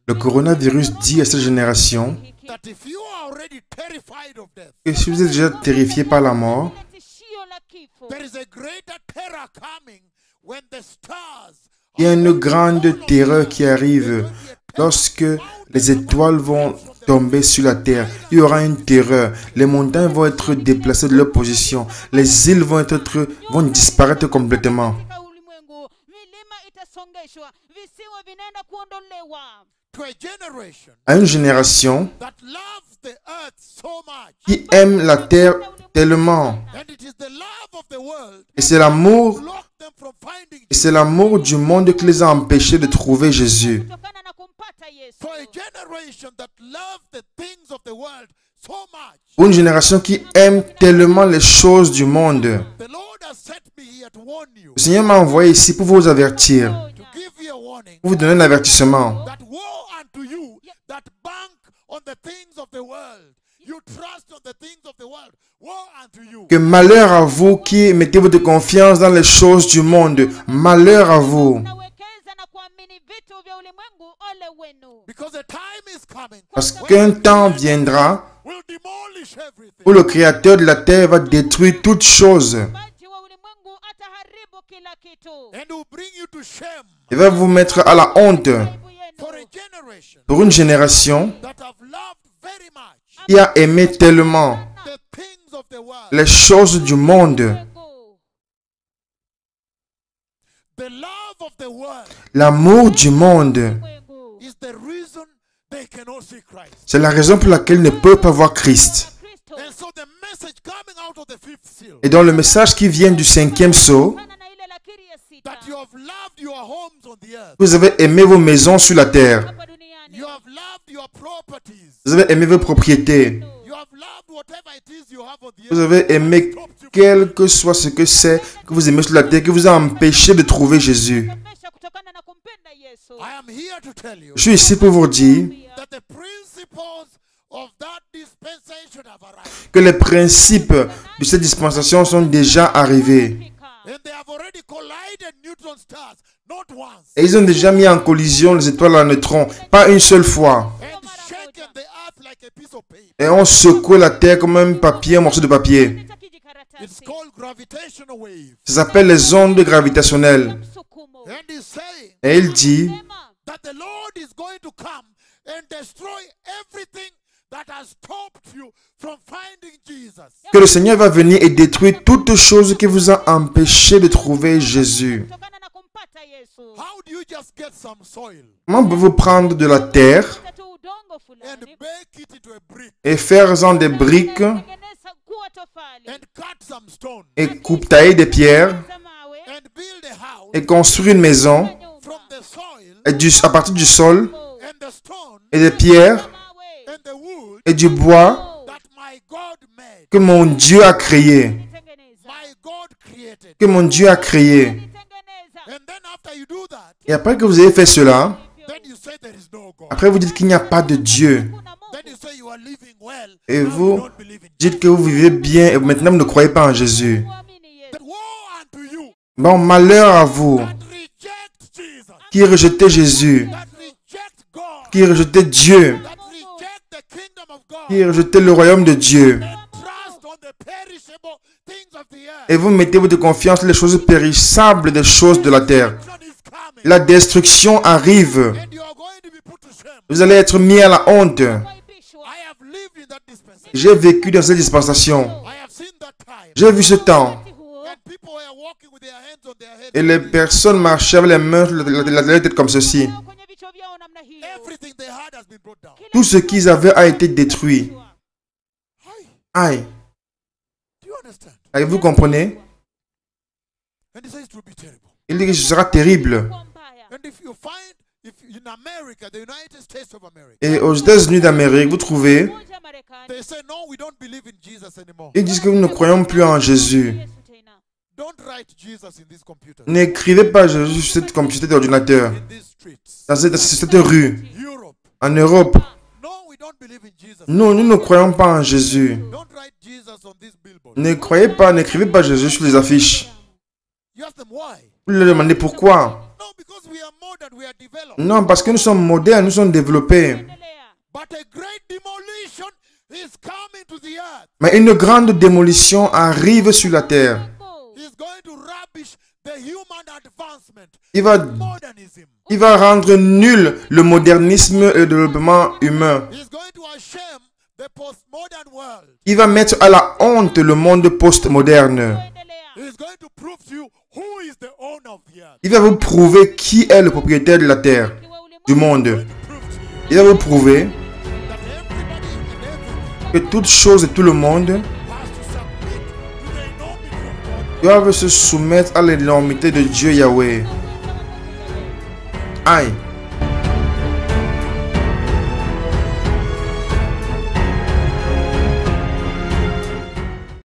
Le coronavirus dit à cette génération que si vous êtes déjà terrifié par la mort, il y a une grande terreur qui arrive lorsque les étoiles vont tomber sur la terre. Il y aura une terreur. Les montagnes vont être déplacées de leur position. Les îles vont disparaître complètement. À une génération qui aime la terre tellement, et c'est l'amour du monde qui les a empêchés de trouver Jésus. Pour une génération qui aime tellement les choses du monde, le Seigneur m'a envoyé ici pour vous avertir, pour vous donner un avertissement. Que malheur à vous qui mettez votre confiance dans les choses du monde. Malheur à vous. Parce qu'un temps viendra où le Créateur de la terre va détruire toutes choses. Il va vous mettre à la honte. Pour une génération qui a aimé tellement les choses du monde. L'amour du monde, c'est la raison pour laquelle ils ne peuvent pas voir Christ. Et dans le message qui vient du 5e sceau, vous avez aimé vos maisons sur la terre. Vous avez aimé vos propriétés. Vous avez aimé quel que soit ce que c'est que vous aimez sur la terre qui vous a empêché de trouver Jésus. Je suis ici pour vous dire que les principes de cette dispensation sont déjà arrivés. Et ils ont déjà mis en collision les étoiles à neutrons, pas une seule fois. Et on secoue la terre comme un papier, un morceau de papier. Ça s'appelle les ondes gravitationnelles. Et il dit que le Seigneur va venir et détruire toute chose qui vous a empêché de trouver Jésus. Comment pouvez-vous prendre de la terre et faire-en des briques et tailler des pierres et construire une maison à partir du sol et des pierres et du bois que mon Dieu a créé. Que mon Dieu a créé. Et après que vous avez fait cela, après vous dites qu'il n'y a pas de Dieu. Et vous dites que vous vivez bien et maintenant vous ne croyez pas en Jésus. Bon, malheur à vous qui rejetez Jésus, qui rejetez Dieu, qui rejetez le royaume de Dieu. Et vous mettez votre confiance dans les choses périssables des choses de la terre. La destruction arrive. Vous allez être mis à la honte. J'ai vécu dans cette dispensation. J'ai vu ce temps. Et les personnes marchaient avec les mains sur la tête comme ceci. Tout ce qu'ils avaient a été détruit. Aïe. Vous comprenez? Il dit que ce sera terrible. Et aux États-Unis d'Amérique, vous trouvez, ils disent que nous ne croyons plus en Jésus. N'écrivez pas Jésus sur cette computer d'ordinateur, dans cette rue, en Europe. Non, nous ne croyons pas en Jésus. N'écrivez pas Jésus sur les affiches. Vous leur demandez pourquoi. Non, parce que nous sommes modernes, nous sommes développés. Mais une grande démolition arrive sur la terre. Il va rendre nul le modernisme et le développement humain. Il va mettre à la honte le monde postmoderne. Il va vous prouver qui est le propriétaire de la terre, du monde. Il va vous prouver que toute chose et tout le monde doivent se soumettre à l'énormité de Dieu Yahweh. Aïe.